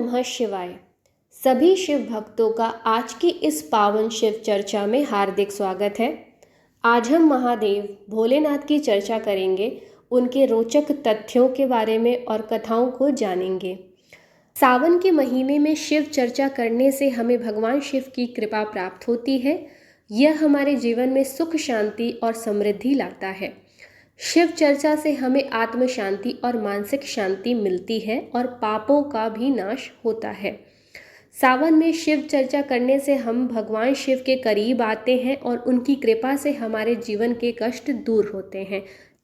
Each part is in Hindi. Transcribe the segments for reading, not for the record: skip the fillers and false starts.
नमः शिवाय। सभी शिव भक्तों का आज की इस पावन शिव चर्चा में हार्दिक स्वागत है। आज हम महादेव भोलेनाथ की चर्चा करेंगे, उनके रोचक तथ्यों के बारे में और कथाओं को जानेंगे। सावन के महीने में शिव चर्चा करने से हमें भगवान शिव की कृपा प्राप्त होती है। यह हमारे जीवन में सुख, शांति और समृद्धि लाता है। शिव चर्चा से हमें आत्म शांति और मानसिक शांति मिलती है और पापों का भी नाश होता है। सावन में शिव चर्चा करने से हम भगवान शिव के करीब आते हैं और उनकी कृपा से हमारे जीवन के कष्ट दूर होते हैं।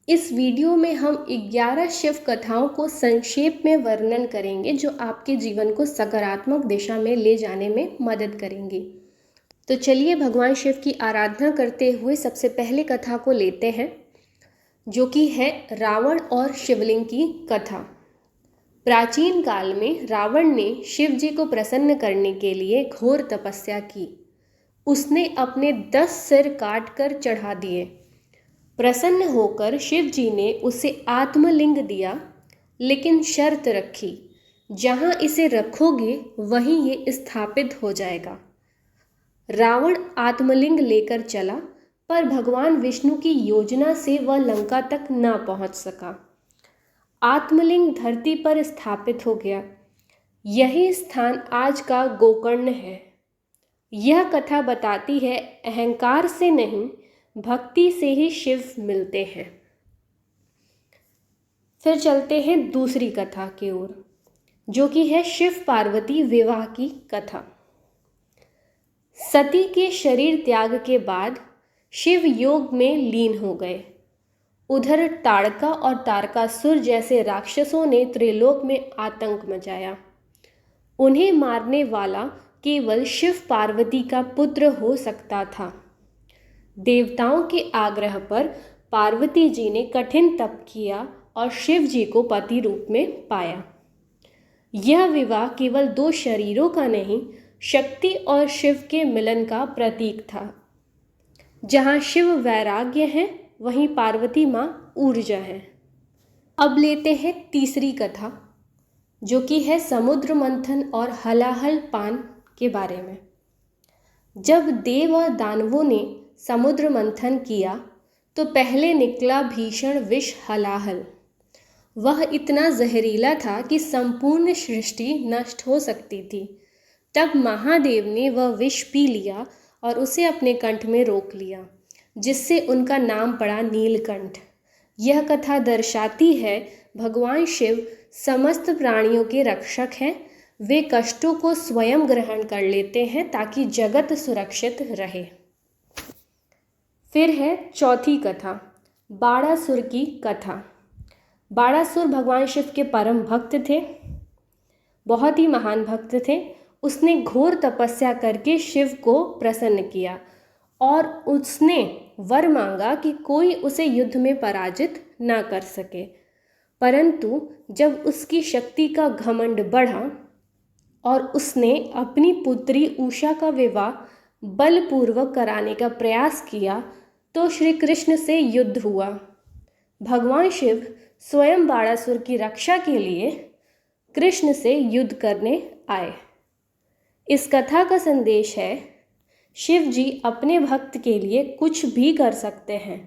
इस वीडियो में हम 11 शिव कथाओं को संक्षेप में वर्णन करेंगे जो आपके जीवन को सकारात्मक दिशा में ले जाने में मदद करेंगी। तो चलिए भगवान शिव की आराधना करते हुए सबसे पहले कथा को लेते हैं, जो कि है रावण और शिवलिंग की कथा। प्राचीन काल में रावण ने शिव जी को प्रसन्न करने के लिए घोर तपस्या की। उसने अपने 10 सिर काट कर चढ़ा दिए। प्रसन्न होकर शिव जी ने उसे आत्मलिंग दिया, लेकिन शर्त रखी, जहाँ इसे रखोगे वहीं ये स्थापित हो जाएगा। रावण आत्मलिंग लेकर चला, पर भगवान विष्णु की योजना से वह लंका तक न पहुंच सका। आत्मलिंग धरती पर स्थापित हो गया। यही स्थान आज का गोकर्ण है। यह कथा बताती है, अहंकार से नहीं, भक्ति से ही शिव मिलते हैं। फिर चलते हैं दूसरी कथा की ओर, जो कि है शिव पार्वती विवाह की कथा। सती के शरीर त्याग के बाद शिव योग में लीन हो गए। उधर ताड़का और तारकासुर जैसे राक्षसों ने त्रिलोक में आतंक मचाया। उन्हें मारने वाला केवल शिव पार्वती का पुत्र हो सकता था। देवताओं के आग्रह पर पार्वती जी ने कठिन तप किया और शिव जी को पति रूप में पाया। यह विवाह केवल 2 शरीरों का नहीं, शक्ति और शिव के मिलन का प्रतीक था। जहाँ शिव वैराग्य है, वहीं पार्वती माँ ऊर्जा है। अब लेते हैं तीसरी कथा, जो कि है समुद्र मंथन और हलाहल पान के बारे में। जब देव और दानवों ने समुद्र मंथन किया तो पहले निकला भीषण विष हलाहल। वह इतना जहरीला था कि संपूर्ण सृष्टि नष्ट हो सकती थी। तब महादेव ने वह विष पी लिया और उसे अपने कंठ में रोक लिया, जिससे उनका नाम पड़ा नीलकंठ। यह कथा दर्शाती है, भगवान शिव समस्त प्राणियों के रक्षक हैं। वे कष्टों को स्वयं ग्रहण कर लेते हैं ताकि जगत सुरक्षित रहे। फिर है चौथी कथा, बाड़ासुर की कथा। बाड़ासुर भगवान शिव के परम भक्त थे, बहुत ही महान भक्त थे। उसने घोर तपस्या करके शिव को प्रसन्न किया और उसने वर मांगा कि कोई उसे युद्ध में पराजित न कर सके। परंतु जब उसकी शक्ति का घमंड बढ़ा और उसने अपनी पुत्री उषा का विवाह बलपूर्वक कराने का प्रयास किया, तो श्री कृष्ण से युद्ध हुआ। भगवान शिव स्वयं बाड़ासुर की रक्षा के लिए कृष्ण से युद्ध करने आए। इस कथा का संदेश है, शिव जी अपने भक्त के लिए कुछ भी कर सकते हैं,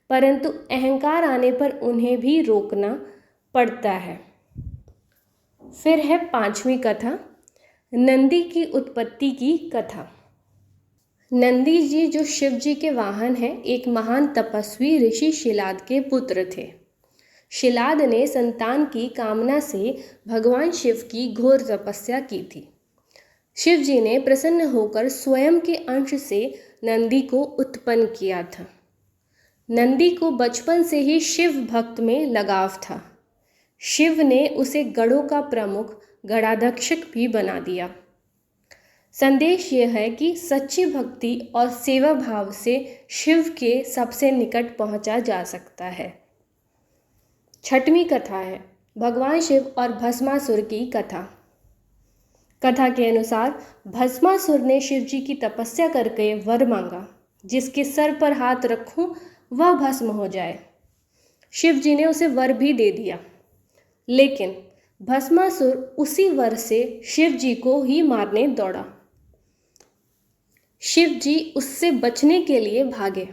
परंतु अहंकार आने पर उन्हें भी रोकना पड़ता है। फिर है 5वीं कथा, नंदी की उत्पत्ति की कथा। नंदी जी जो शिव जी के वाहन हैं, एक महान तपस्वी ऋषि शिलाद के पुत्र थे। शिलाद ने संतान की कामना से भगवान शिव की घोर तपस्या की थी। शिव जी ने प्रसन्न होकर स्वयं के अंश से नंदी को उत्पन्न किया था। नंदी को बचपन से ही शिव भक्त में लगाव था। शिव ने उसे गणों का प्रमुख गणाध्यक्ष भी बना दिया। संदेश यह है कि सच्ची भक्ति और सेवा भाव से शिव के सबसे निकट पहुंचा जा सकता है। 6वीं कथा है भगवान शिव और भस्मासुर की कथा। कथा के अनुसार भस्मासुर ने शिव जी की तपस्या करके वर मांगा, जिसके सर पर हाथ रखूं वह भस्म हो जाए। शिव जी ने उसे वर भी दे दिया, लेकिन भस्मासुर उसी वर से शिव जी को ही मारने दौड़ा। शिव जी उससे बचने के लिए भागे।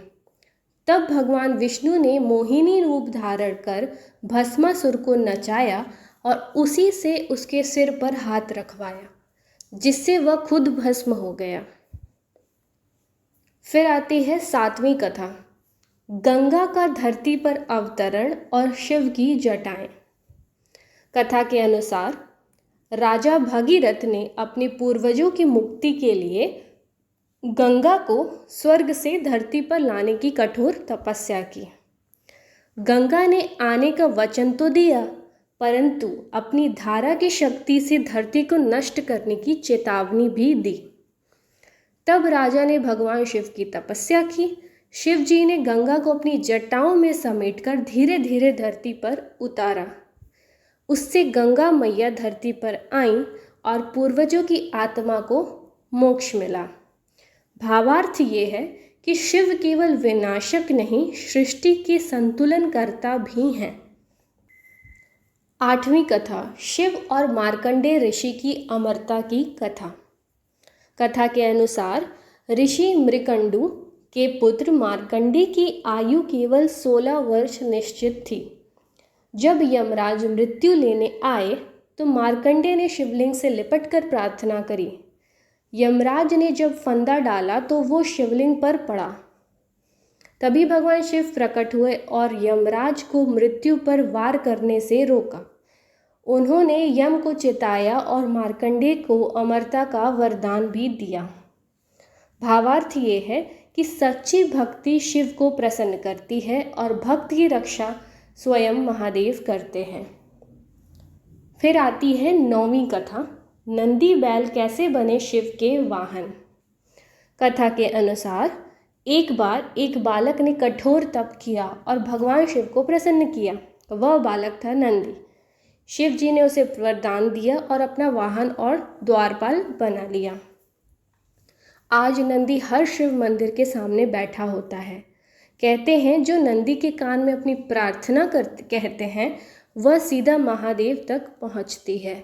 तब भगवान विष्णु ने मोहिनी रूप धारण कर भस्मासुर को नचाया और उसी से उसके सिर पर हाथ रखवाया, जिससे वह खुद भस्म हो गया। फिर आती है 7वीं कथा, गंगा का धरती पर अवतरण और शिव की जटाएं। कथा के अनुसार राजा भगीरथ ने अपने पूर्वजों की मुक्ति के लिए गंगा को स्वर्ग से धरती पर लाने की कठोर तपस्या की। गंगा ने आने का वचन तो दिया, परंतु अपनी धारा की शक्ति से धरती को नष्ट करने की चेतावनी भी दी। तब राजा ने भगवान शिव की तपस्या की। शिव जी ने गंगा को अपनी जटाओं में समेटकर धीरे धीरे धरती पर उतारा। उससे गंगा मैया धरती पर आईं और पूर्वजों की आत्मा को मोक्ष मिला। भावार्थ ये है कि शिव केवल विनाशक नहीं, सृष्टि के संतुलन करता भी हैं। 8वीं कथा, शिव और मार्कंडेय ऋषि की अमरता की कथा। कथा के अनुसार ऋषि मृकंडु के पुत्र मार्कंडेय की आयु केवल 16 वर्ष निश्चित थी। जब यमराज मृत्यु लेने आए तो मार्कंडेय ने शिवलिंग से लिपटकर प्रार्थना करी। यमराज ने जब फंदा डाला तो वो शिवलिंग पर पड़ा। तभी भगवान शिव प्रकट हुए और यमराज को मृत्यु पर वार करने से रोका। उन्होंने यम को चिताया और मार्कंडेय को अमरता का वरदान भी दिया। भावार्थ ये है कि सच्ची भक्ति शिव को प्रसन्न करती है और भक्त की रक्षा स्वयं महादेव करते हैं। फिर आती है 9वीं कथा, नंदी बैल कैसे बने शिव के वाहन। कथा के अनुसार एक बार एक बालक ने कठोर तप किया और भगवान शिव को प्रसन्न किया। वह बालक था नंदी। शिव जी ने उसे वरदान दिया और अपना वाहन और द्वारपाल बना लिया। आज नंदी हर शिव मंदिर के सामने बैठा होता है। कहते हैं जो नंदी के कान में अपनी प्रार्थना कहते हैं वह सीधा महादेव तक पहुंचती है।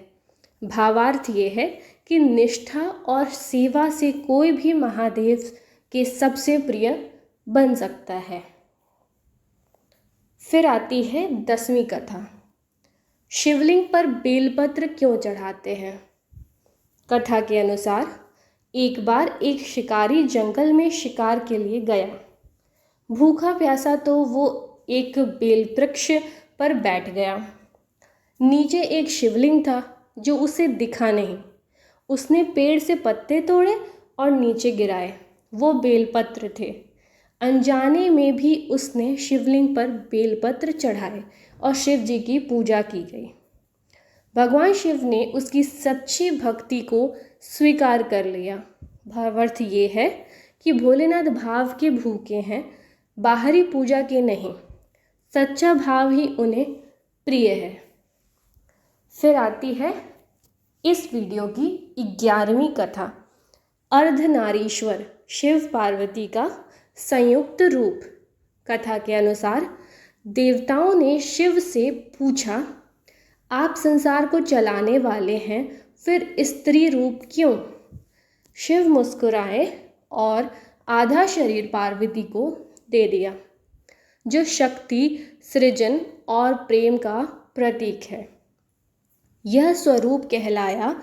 भावार्थ ये है कि निष्ठा और सेवा से कोई भी महादेव के सबसे प्रिय बन सकता है। फिर आती है 10वीं कथा, शिवलिंग पर बेलपत्र क्यों चढ़ाते हैं। कथा के अनुसार एक बार एक शिकारी जंगल में शिकार के लिए गया। भूखा प्यासा तो वो एक बेल वृक्ष पर बैठ गया। नीचे एक शिवलिंग था जो उसे दिखा नहीं। उसने पेड़ से पत्ते तोड़े और नीचे गिराए। वो बेलपत्र थे। अनजाने में भी उसने शिवलिंग पर बेलपत्र चढ़ाए और शिव जी की पूजा की गई। भगवान शिव ने उसकी सच्ची भक्ति को स्वीकार कर लिया। भावार्थ ये है कि भोलेनाथ भाव के भूखे हैं, बाहरी पूजा के नहीं। सच्चा भाव ही उन्हें प्रिय है। फिर आती है इस वीडियो की 11वीं कथा, अर्धनारीश्वर शिव पार्वती का संयुक्त रूप। कथा के अनुसार देवताओं ने शिव से पूछा, आप संसार को चलाने वाले हैं, फिर स्त्री रूप क्यों? शिव मुस्कुराए और आधा शरीर पार्वती को दे दिया, जो शक्ति, सृजन और प्रेम का प्रतीक है। यह स्वरूप कहलाया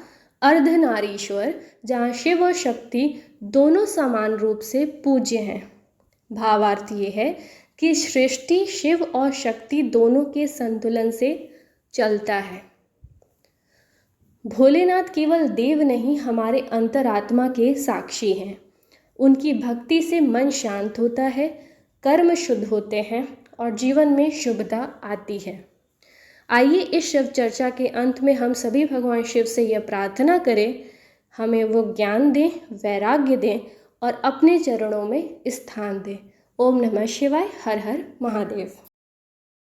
अर्धनारीश्वर, जहाँ शिव और शक्ति दोनों समान रूप से पूज्य हैं। भावार्थ ये है कि सृष्टि शिव और शक्ति दोनों के संतुलन से चलता है। भोलेनाथ केवल देव नहीं, हमारे अंतरात्मा के साक्षी हैं। उनकी भक्ति से मन शांत होता है, कर्म शुद्ध होते हैं और जीवन में शुभता आती है। आइए इस शिव चर्चा के अंत में हम सभी भगवान शिव से यह प्रार्थना करें, हमें वो ज्ञान दें, वैराग्य दें और अपने चरणों में स्थान दें। ओम नमः शिवाय। हर हर महादेव।